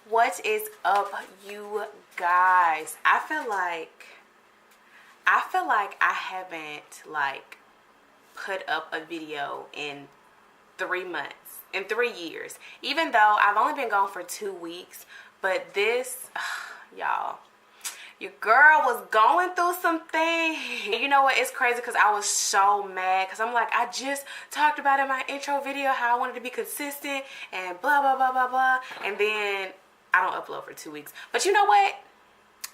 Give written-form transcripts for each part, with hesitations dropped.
What is up, you guys? I feel like I haven't like put up a video in 3 months, in 3 years, even though I've only been gone for 2 weeks. But this, y'all, your girl was going through some things. You know what? It's crazy because I was so mad because I'm like, I just talked about in my intro video how I wanted to be consistent and blah, blah, blah, blah, blah. And then I don't upload for 2 weeks. But you know what?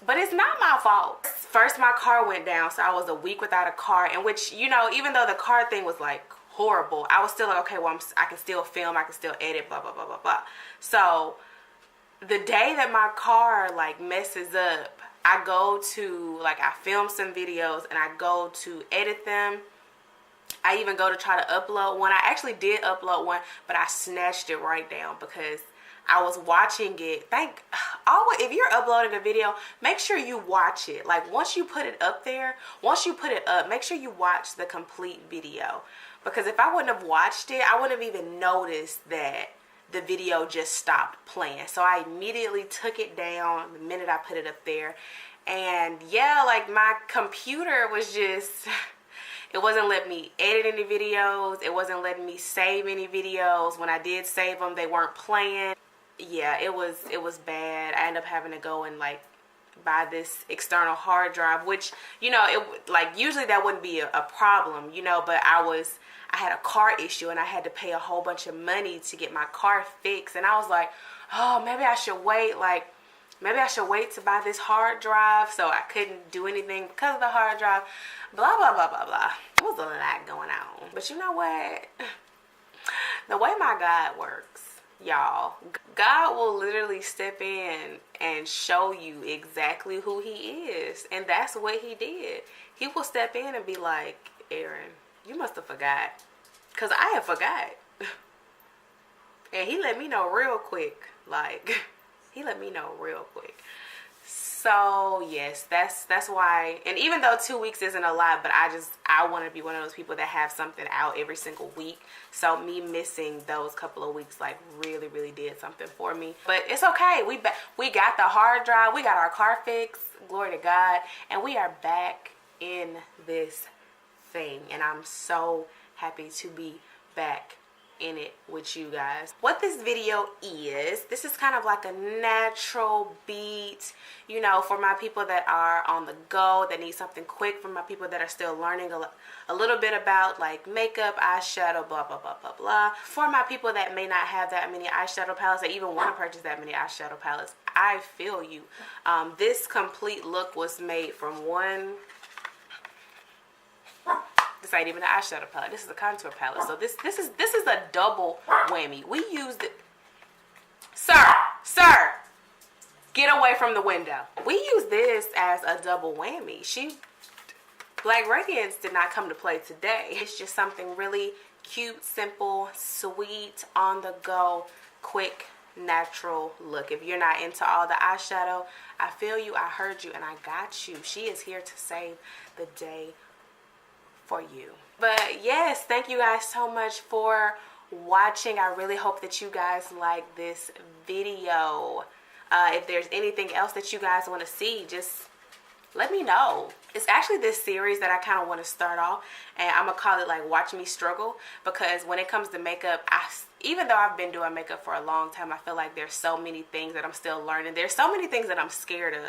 But it's not my fault. First, my car went down, so I was a week without a car. In which, you know, even though the car thing was like horrible, I was still like, okay, well, I can still film, I can still edit, blah, blah, blah, blah, blah. So the day that my car like messes up, I go to, like, I film some videos and I go to edit them. I even go to try to upload one. I actually did upload one, but I snatched it right down because I was watching it. If you're uploading a video, make sure you watch it. Like, once you put it up there, make sure you watch the complete video. Because if I wouldn't have watched it, I wouldn't have even noticed that the video just stopped playing. So I immediately took it down the minute I put it up there. And yeah, like, my computer was just, it wasn't letting me edit any videos. It wasn't letting me save any videos. When I did save them, they weren't playing. Yeah, it was bad. I ended up having to go and like buy this external hard drive, which, you know, it like usually that wouldn't be a problem, you know, but I had a car issue and I had to pay a whole bunch of money to get my car fixed. And I was like, oh, maybe I should wait. Like, maybe I should wait to buy this hard drive. So I couldn't do anything because of the hard drive. Blah, blah, blah, blah, blah. There was a lot going on. But you know what? The way my God works, y'all, God will literally step in and show you exactly who he is. And that's what he did. He will step in and be like, Aaron, you must have forgot. Because I had forgot. And he let me know real quick. Like, he let me know real quick. So yes, that's why. And even though 2 weeks isn't a lot, but I want to be one of those people that have something out every single week. So me missing those couple of weeks like really did something for me. But it's okay. We got the hard drive. We got our car fixed. Glory to God. And we are back in this thing. And I'm so happy to be back in it with you guys. What this video is, this is kind of like a natural beat, you know, for my people that are on the go, that need something quick, for my people that are still learning a little bit about like makeup, eyeshadow, blah, blah, blah, blah, blah. For my people that may not have that many eyeshadow palettes, that even want to purchase that many eyeshadow palettes, I feel you. This complete look was made from one. This ain't even an eyeshadow palette. This is a contour palette. So this is a double whammy. We used it. Sir, get away from the window. We use this as a double whammy. Black Radiance did not come to play today. It's just something really cute, simple, sweet, on the go, quick, natural look. If you're not into all the eyeshadow, I feel you, I heard you, and I got you. She is here to save the day for you. But yes, thank you guys so much for watching. I really hope that you guys like this video. If there's anything else that you guys want to see, just let me know. It's actually this series that I kind of want to start off, and I'm gonna call it like Watch Me Struggle, because when it comes to makeup, even though I've been doing makeup for a long time, I feel like there's so many things that I'm still learning. There's so many things that I'm scared of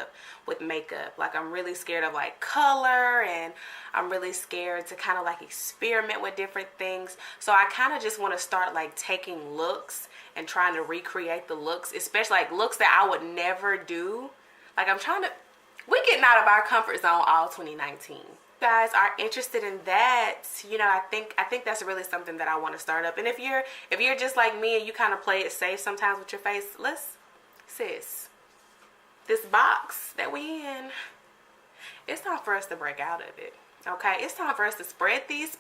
with makeup. Like, I'm really scared of like color, and I'm really scared to kind of like experiment with different things. So I kind of just want to start like taking looks and trying to recreate the looks, especially like looks that I would never do. Like, we're getting out of our comfort zone all 2019. Guys are interested in that, you know, I think that's really something that I want to start up. And if you're just like me and you kind of play it safe sometimes with your face, sis, this box that we in, it's time for us to break out of it. Okay, it's time for us to spread these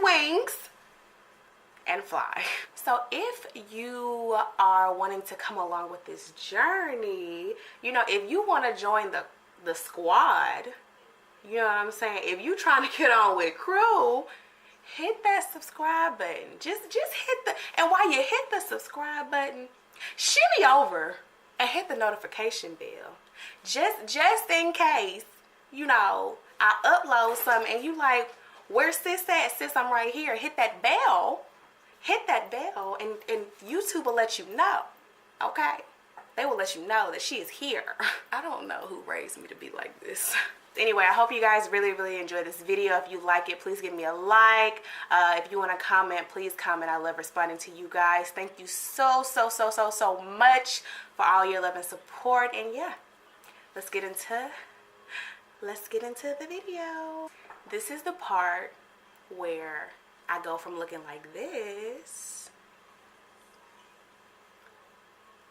wings and fly. So if you are wanting to come along with this journey, you know, if you want to join the squad, you know what I'm saying? If you trying to get on with crew, hit that subscribe button. Just hit and while you hit the subscribe button, shimmy over and hit the notification bell. Just in case, you know, I upload something and you like, where's sis at? Sis, I'm right here. Hit that bell. Hit that bell and YouTube will let you know. Okay? They will let you know that she is here. I don't know who raised me to be like this. Anyway, I hope you guys really enjoyed this video. If you like it, please give me a like. If you want to comment, please comment. I love responding to you guys. Thank you so much for all your love and support. And yeah, let's get into the video. This is the part where I go from looking like this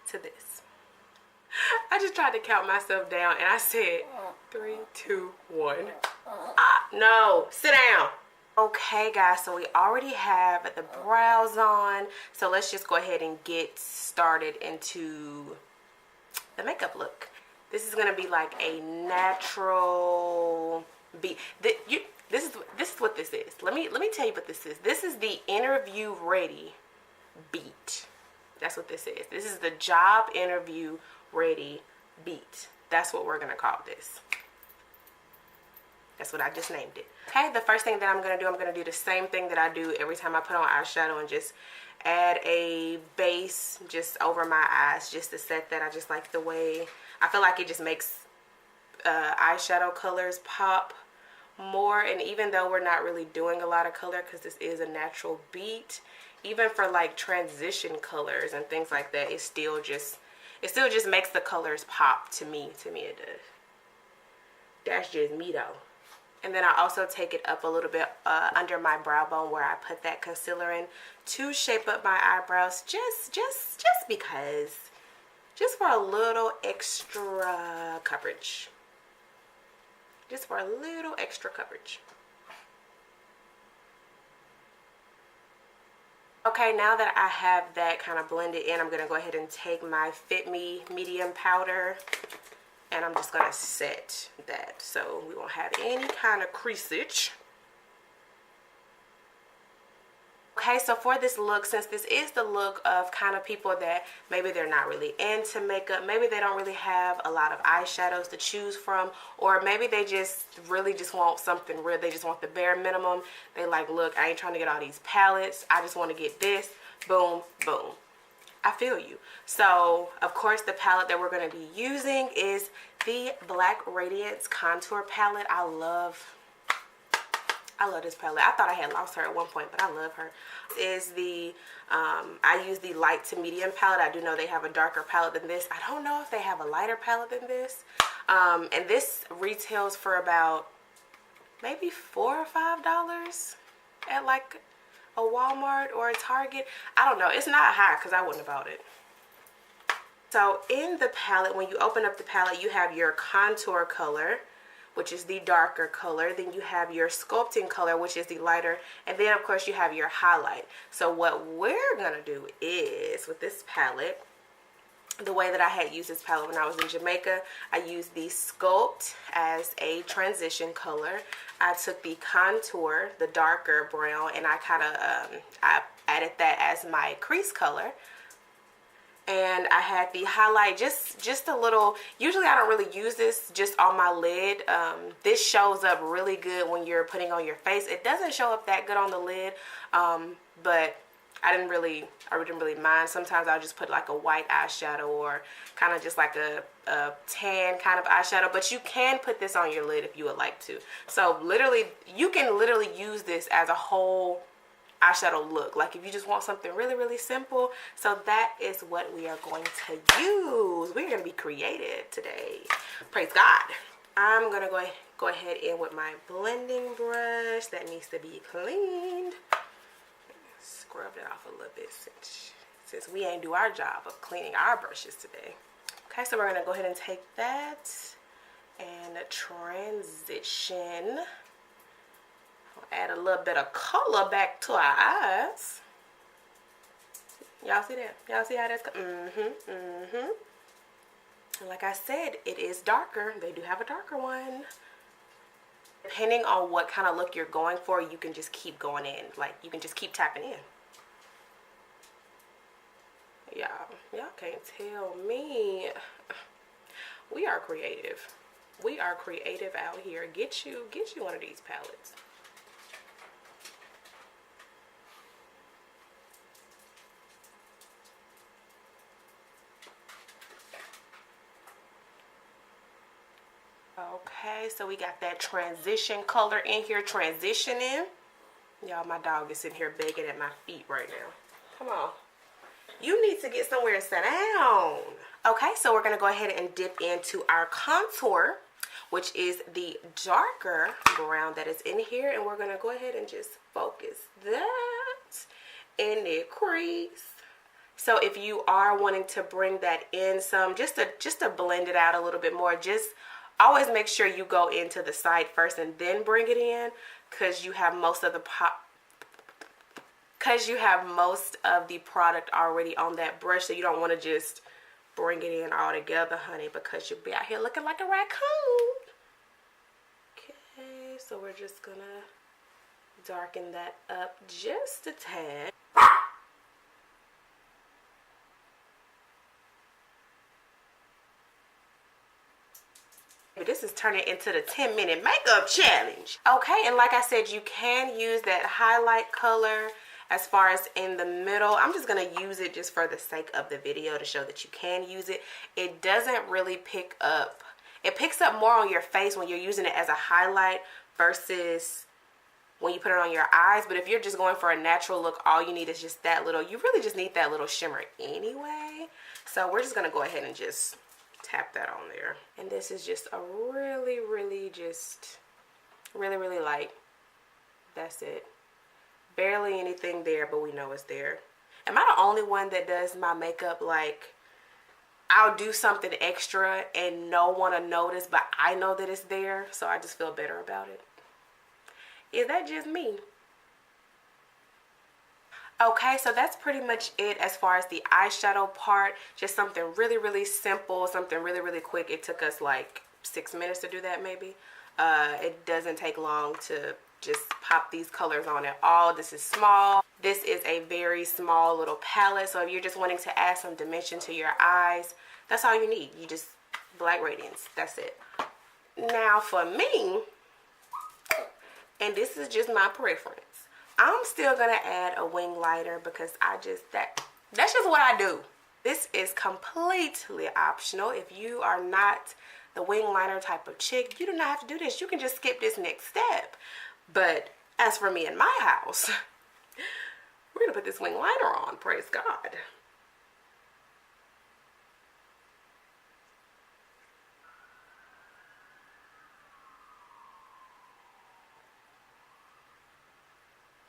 to this. I just tried to count myself down and I said 3, 2, 1. No, sit down. Okay guys, so we already have the brows on, so let's just go ahead and get started into the makeup look. This is gonna be like a natural beat. This is what this is. Let me tell you what this is. This is the interview ready beat. That's what this is. This is the job interview ready beat. That's what we're gonna call this. That's what I just named it. Okay, the first thing that I'm gonna do the same thing that I do every time I put on eyeshadow, and just add a base just over my eyes just to set that. I just like the way, I feel like it just makes eyeshadow colors pop more. And even though we're not really doing a lot of color because this is a natural beat, even for like transition colors and things like that, it still just makes the colors pop to me. It does. That's just me though. And then I also take it up a little bit under my brow bone where I put that concealer in to shape up my eyebrows, just because, just for a little extra coverage. Just for a little extra coverage. Okay, now that I have that kind of blended in, I'm going to go ahead and take my FitMe medium powder and I'm just going to set that so we won't have any kind of creasage. Okay, so for this look, since this is the look of kind of people that maybe they're not really into makeup, maybe they don't really have a lot of eyeshadows to choose from, or maybe they just really just want something real, they just want the bare minimum. They like, look, I ain't trying to get all these palettes, I just want to get this, boom, boom. I feel you. So, of course, the palette that we're going to be using is the Black Radiance Contour Palette. I love this palette. I thought I had lost her at one point, but I love her. This is the, I use the light to medium palette. I do know they have a darker palette than this. I don't know if they have a lighter palette than this. And this retails for about maybe $4 or $5 at like a Walmart or a Target. I don't know. It's not high because I wouldn't have bought it. So in the palette, when you open up the palette, you have your contour color, which is the darker color. Then you have your sculpting color, which is the lighter. And then, of course, you have your highlight. So what we're going to do is, with this palette, the way that I had used this palette when I was in Jamaica, I used the Sculpt as a transition color. I took the contour, the darker brown, and I kind of I added that as my crease color. And I had the highlight, just a little. Usually I don't really use this just on my lid. This shows up really good when you're putting on your face. It doesn't show up that good on the lid, but I didn't really mind. Sometimes I'll just put like a white eyeshadow or kind of just like a tan kind of eyeshadow. But you can put this on your lid if you would like to. So literally, you can literally use this as a whole eyeshadow look. Like if you just want something really simple. So that is what we are going to use. We're going to be creative today. Praise God. I'm going to go ahead in with my blending brush that needs to be cleaned. Scrub it off a little bit since we ain't do our job of cleaning our brushes today. Okay, so we're going to go ahead and take that and transition. Add a little bit of color back to our eyes. Y'all see that? Y'all see how that's and like I said, it is darker. They do have a darker one. Depending on what kind of look you're going for, you can just keep going in. Like, you can just keep tapping in. Y'all can't tell me We are creative. We are creative out here. Get you one of these palettes. Okay, so we got that transition color in here, transitioning. Y'all, my dog is sitting here begging at my feet right now. Come on. You need to get somewhere and sit down. Okay, so we're going to go ahead and dip into our contour, which is the darker brown that is in here. And we're going to go ahead and just focus that in the crease. So if you are wanting to bring that in some, just to blend it out a little bit more, just always make sure you go into the side first and then bring it in, because you have most of the product already on that brush, so you don't want to just bring it in all together, honey, because you'll be out here looking like a raccoon. Okay, so we're just gonna darken that up just a tad. This is turning into the 10-minute makeup challenge. Okay, and like I said, you can use that highlight color as far as in the middle. I'm just going to use it just for the sake of the video to show that you can use it. It doesn't really pick up. It picks up more on your face when you're using it as a highlight versus when you put it on your eyes. But if you're just going for a natural look, all you need is just that little, you really just need that little shimmer anyway. So we're just going to go ahead and just tap that on there. And this is just a really light. That's it. Barely anything there, but we know it's there. Am I the only one that does my makeup like I'll do something extra and no one will notice, but I know that it's there, so I just feel better about it? Is that just me? Okay, so that's pretty much it as far as the eyeshadow part. Just something really simple, something really quick. It took us like 6 minutes to do that maybe. It doesn't take long to just pop these colors on at all. This is small. This is a very small little palette, so if you're just wanting to add some dimension to your eyes, that's all you need. You just black radiance. That's it. Now for me, and this is just my preference, I'm still gonna add a wing liner because that's just what I do. This is completely optional. If you are not the wing liner type of chick, you do not have to do this. You can just skip this next step. But as for me in my house, we're gonna put this wing liner on, praise God.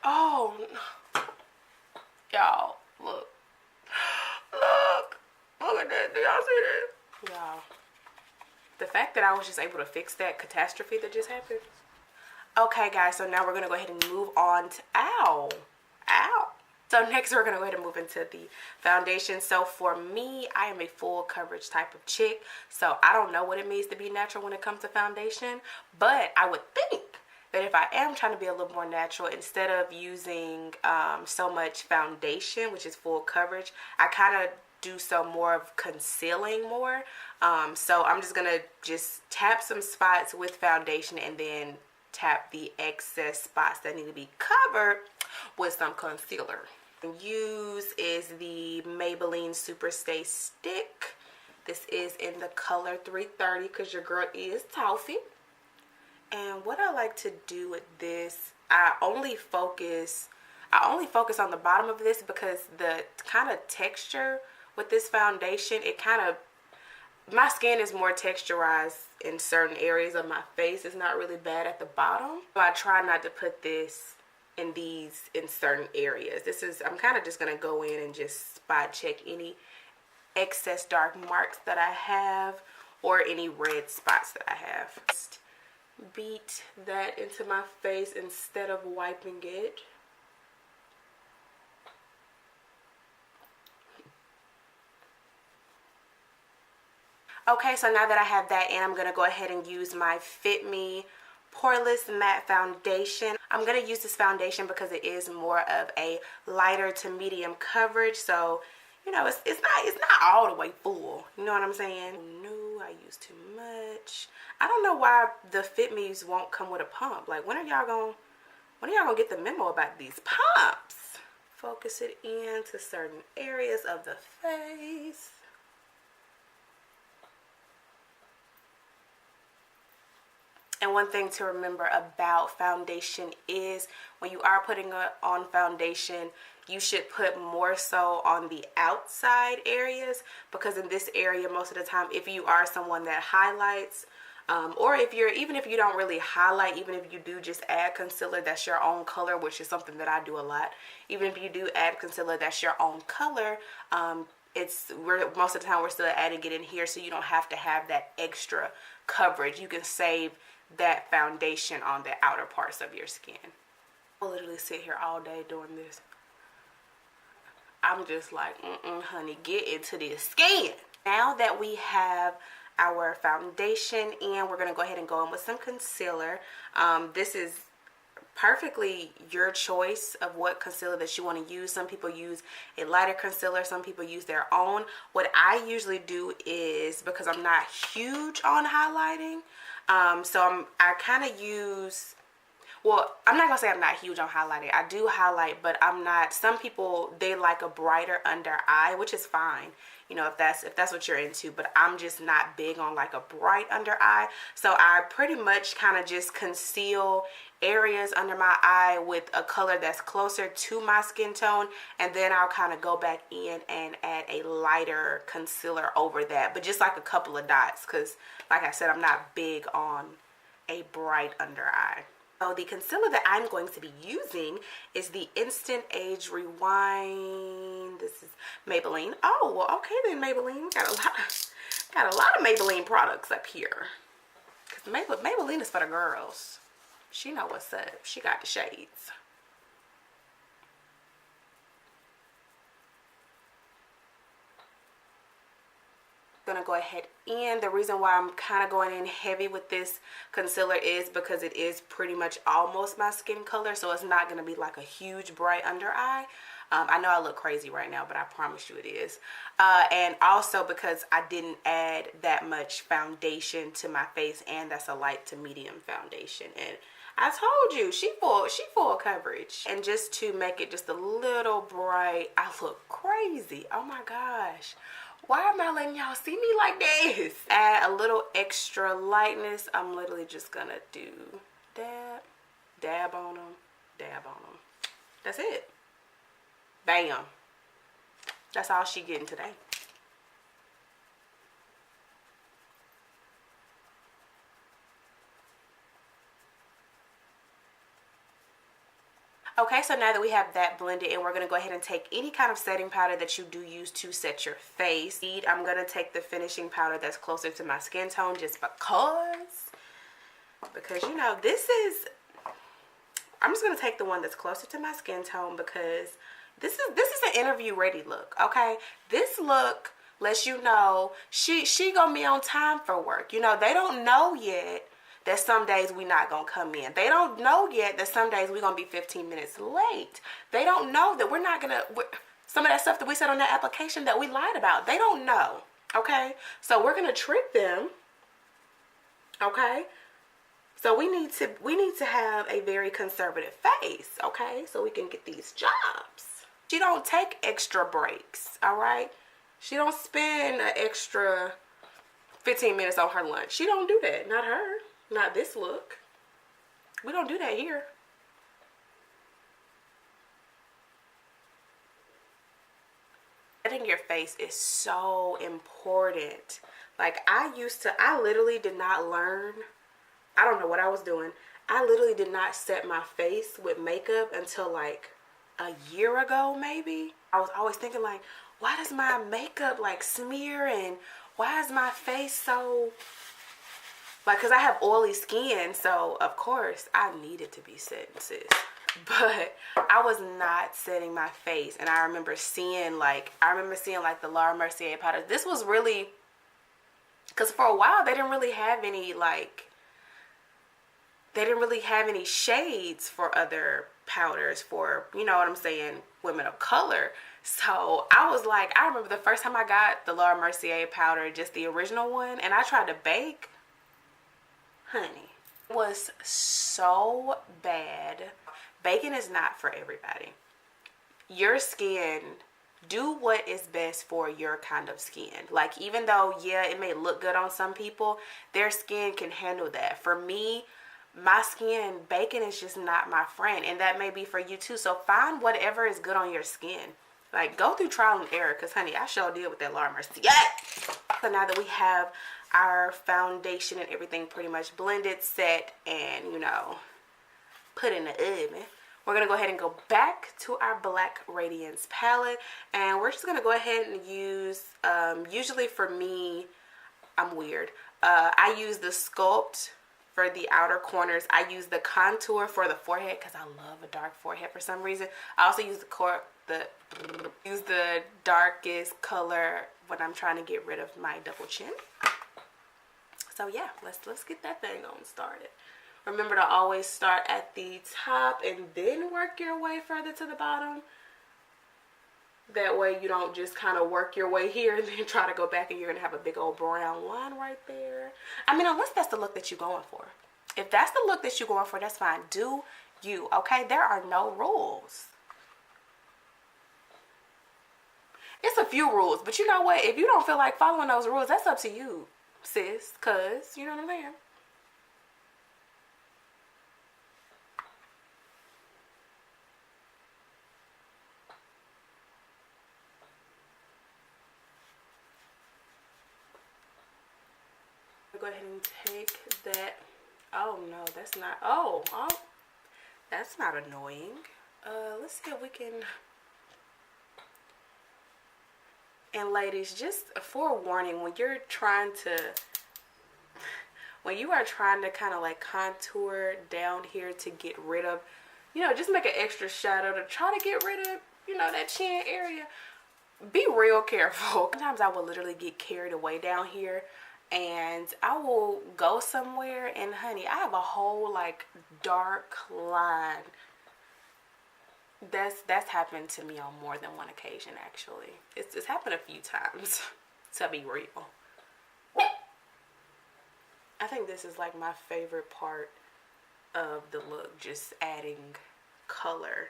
Oh, y'all, look at that. Do y'all see this? Y'all, the fact that I was just able to fix that catastrophe that just happened. Okay, guys, so now we're going to go ahead and move on to, ow. So next we're going to go ahead and move into the foundation. So for me, I am a full coverage type of chick, so I don't know what it means to be natural when it comes to foundation, but I would think that if I am trying to be a little more natural, instead of using so much foundation, which is full coverage, I kind of do some more of concealing more. So I'm just gonna just tap some spots with foundation and then tap the excess spots that need to be covered with some concealer. Use is the Maybeline Super Stay Stick. This is in the color 330 because your girl is toffee. And what I like to do with this, I only focus on the bottom of this because the kind of texture with this foundation, my skin is more texturized in certain areas of my face. It's not really bad at the bottom. So I try not to put this in certain areas. I'm kind of just going to go in and just spot check any excess dark marks that I have or any red spots that I have. Just beat that into my face instead of wiping it. Okay, so now that I have that in, I'm going to go ahead and use my FitMe Poreless Matte Foundation. I'm going to use this foundation because it is more of a lighter to medium coverage, so you know, it's not all the way full. You know what I'm saying? No, I use too much. I don't know why the FitMe's won't come with a pump. Like, when are y'all gonna get the memo about these pumps? Focus it into certain areas of the face. And one thing to remember about foundation is when you are putting on foundation, you should put more so on the outside areas, because in this area, most of the time, if you are someone that highlights, or even if you don't really highlight, even if you do just add concealer that's your own color, which is something that I do a lot. Even if you do add concealer that's your own color, most of the time we're still adding it in here, so you don't have to have that extra coverage. You can save that foundation on the outer parts of your skin. I'll literally sit here all day doing this. I'm just like, honey, get into this skin. Now that we have our foundation in, we're gonna go ahead and go in with some concealer. This is perfectly your choice of what concealer that you want to use. Some people use a lighter concealer, some people use their own. What I usually do is, because I'm not huge on highlighting, I kind of use, well, I'm not gonna say I'm not huge on highlighting. I do highlight, but I'm not. Some people, they like a brighter under eye, which is fine, you know, if that's what you're into. But I'm just not big on like a bright under eye. So I pretty much kind of just conceal areas under my eye with a color that's closer to my skin tone, and then I'll kind of go back in and add a lighter concealer over that, but just like a couple of dots, because like I said, I'm not big on a bright under eye. So the concealer that I'm going to be using is the Instant Age Rewind. This is Maybelline. Oh, well, okay then, Maybelline. We got a lot of Maybelline products up here, because Maybelline is for the girls. She know what's up. She got the shades. Gonna go ahead, and the reason why I'm kind of going in heavy with this concealer is because it is pretty much almost my skin color, so it's not gonna be like a huge bright under eye. I know I look crazy right now, but I promise you it is. And also because I didn't add that much foundation to my face, and that's a light to medium foundation. And I told you, she full coverage. And just to make it just a little bright, I look crazy. Oh my gosh. Why am I letting y'all see me like this? Add a little extra lightness. I'm literally just gonna do dab, dab on them, dab on them. That's it. Bam. That's all she getting today. Okay, so now that we have that blended, and we're going to go ahead and take any kind of setting powder that you do use to set your face. I'm going to take the finishing powder that's closer to my skin tone, just because you know, I'm just going to take the one that's closer to my skin tone, because this is an interview ready look, okay? This look lets you know she gonna be on time for work. You know, they don't know yet that some days we not gonna come in. They don't know yet that some days we gonna be 15 minutes late. They don't know that we're not gonna, some of that stuff that we said on that application that we lied about, they don't know, okay? So we're gonna trick them, okay? So we need to have a very conservative face, okay? So we can get these jobs. She don't take extra breaks, all right? She don't spend an extra 15 minutes on her lunch. She don't do that, not her. Not this look. We don't do that here. Setting your face is so important. Like I literally did not learn. I don't know what I was doing. I literally did not set my face with makeup until like a year ago, maybe. I was always thinking like, why does my makeup like smear, and why is my face so, like, because I have oily skin, so of course I needed to be setting, sis. But I was not setting my face, and I remember seeing like the Laura Mercier powders. This was really, because for a while they didn't really have any shades for other powders for, you know what I'm saying, women of color. So I was like, I remember the first time I got the Laura Mercier powder, just the original one, and I tried to bake. Honey, it was so bad. Baking is not for everybody. Your skin, do what is best for your kind of skin. Like, even though, yeah, it may look good on some people, their skin can handle that. For me, my skin, baking is just not my friend, and that may be for you too. So find whatever is good on your skin. Like, go through trial and error, because honey, I sure did with that Laura Mercier. So now that we have our foundation and everything pretty much blended, set, and, you know, put in the oven, we're going to go ahead and go back to our Black Radiance palette, and we're just going to go ahead and use, usually for me, I'm weird, I use the Sculpt for the outer corners. I use the contour for the forehead because I love a dark forehead for some reason. I also use the darkest color when I'm trying to get rid of my double chin. So yeah, let's get that thing on started. Remember to always start at the top and then work your way further to the bottom. That way you don't just kind of work your way here and then try to go back and you're going to have a big old brown line right there. I mean, unless that's the look that you're going for. If that's the look that you're going for, that's fine. Do you, okay? There are no rules. It's a few rules, but you know what? If you don't feel like following those rules, that's up to you, sis, cuz, you know what I'm saying? Go ahead and take that. Oh no, that's not. Oh, that's not annoying. Let's see if we can. And ladies, just a forewarning, when you are trying to kind of like contour down here to get rid of, you know, just make an extra shadow to try to get rid of, you know, that chin area. Be real careful. Sometimes I will literally get carried away down here, and I will go somewhere and honey, I have a whole like dark line. That's happened to me on more than one occasion actually. It's happened a few times, to be real. I think this is like my favorite part of the look, just adding color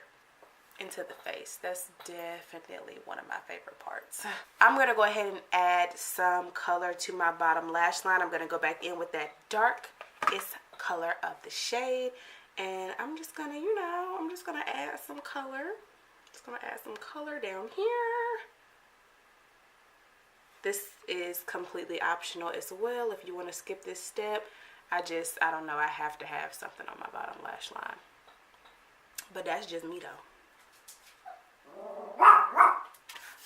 into the face. That's definitely one of my favorite parts. I'm going to go ahead and add some color to my bottom lash line. I'm going to go back in with that darkest color of the shade, and I'm just going to, you know, I'm just going to add some color. Just going to add some color down here. This is completely optional as well. If you want to skip this step, I don't know, I have to have something on my bottom lash line. But that's just me though.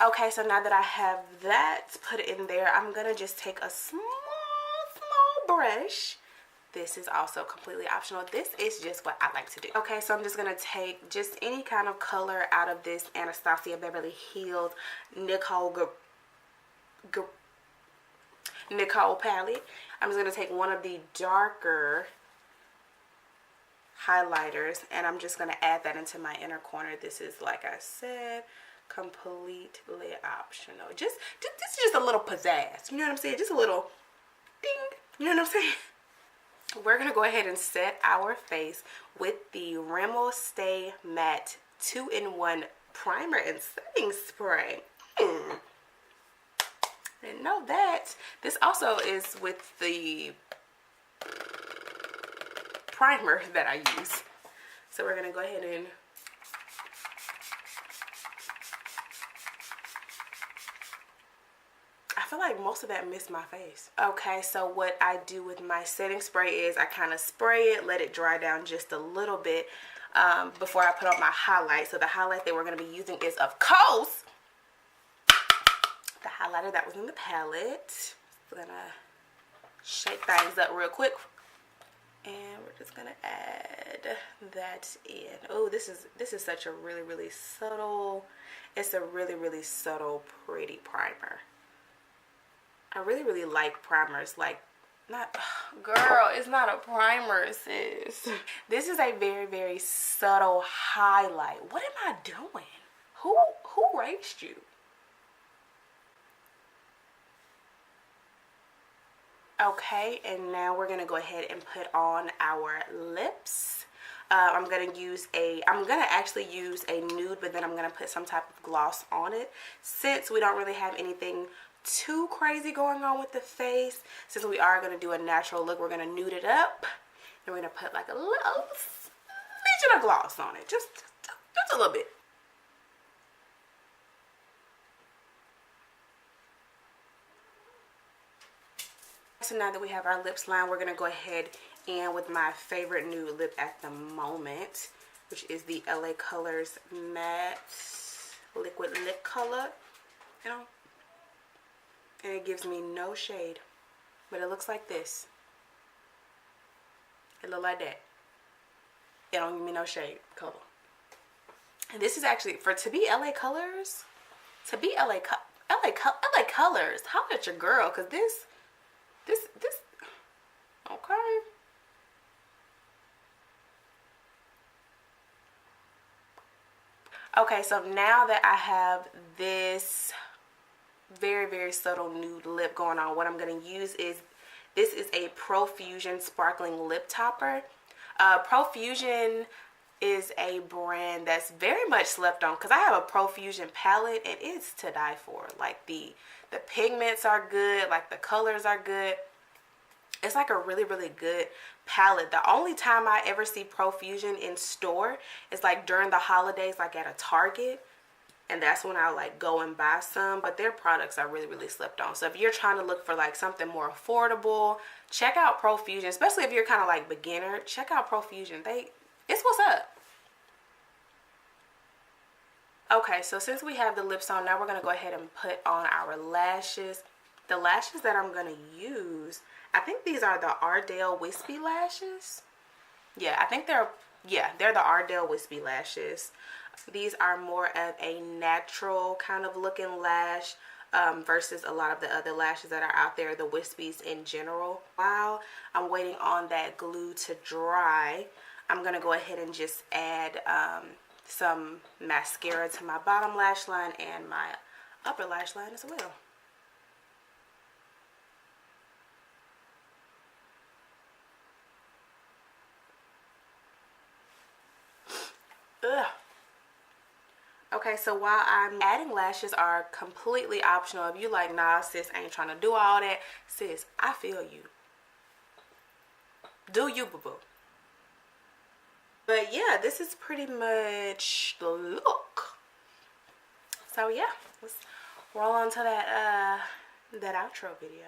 Okay, so now that I have that put in there, I'm gonna just take a small brush. This is also completely optional. This is just what I like to do. Okay, so I'm just gonna take just any kind of color out of this Anastasia Beverly Hills Nicole palette. I'm just gonna take one of the darker highlighters, and I'm just gonna add that into my inner corner. This is, like I said, completely optional. This is just a little pizzazz, you know what I'm saying? Just a little ding, you know what I'm saying? We're gonna go ahead and set our face with the Rimmel Stay Matte 2-in-1 primer and setting spray. Didn't know that. This also is with the primer that I use. So we're gonna go ahead and I feel like most of that missed my face. Okay, so what I do with my setting spray is I kind of spray it, let it dry down just a little bit before I put on my highlight. So the highlight that we're going to be using is, of course, the highlighter that was in the palette. We're going to shake things up real quick. And we're just going to add that in. Oh, this is such a really subtle, it's a really subtle, pretty primer. I really like primers, like, not, girl, it's not a primer, sis. This is a very subtle highlight. What am I doing? Who Who raised you? Okay, and now we're gonna go ahead and put on our lips. I'm gonna actually use a nude, but then I'm gonna put some type of gloss on it. Since we don't really have anything too crazy going on with the face, since we are gonna do a natural look, we're gonna nude it up, and we're gonna put like a little smidgen of gloss on it, just a little bit. So now that we have our lips lined, we're gonna go ahead and with my favorite nude lip at the moment, which is the LA Colors Matte Liquid Lip Color, you know, and it gives me no shade, but it looks like this. It looks like that. It don't give me no shade color. And this is actually to be LA Colors, LA Colors. Holla at your girl, cause this. Okay. Okay, so now that I have this very, very subtle nude lip going on, what I'm going to use is, this is a Profusion Sparkling Lip Topper. Profusion is a brand that's very much slept on, because I have a Profusion palette and it's to die for. Like the pigments are good, like the colors are good. It's like a really, really good palette. The only time I ever see Profusion in store is like during the holidays, like at a Target, and that's when I like go and buy some. But their products are really, really slept on. So if you're trying to look for like something more affordable, check out Profusion. Especially if you're kind of like beginner, check out Profusion. It's what's up. Okay, so since we have the lips on, now we're gonna go ahead and put on our lashes. The lashes that I'm gonna use, I think these are the Ardell Wispy Lashes. Yeah, I think they're the Ardell Wispy Lashes. These are more of a natural kind of looking lash versus a lot of the other lashes that are out there, the wispies in general. While I'm waiting on that glue to dry, I'm gonna go ahead and just add some mascara to my bottom lash line and my upper lash line as well. Ugh. Okay, so while I'm adding lashes are completely optional. If you like, nah, sis, I ain't trying to do all that. Sis, I feel you. Do you, boo-boo. But yeah, this is pretty much the look. So yeah, let's roll on to that outro video.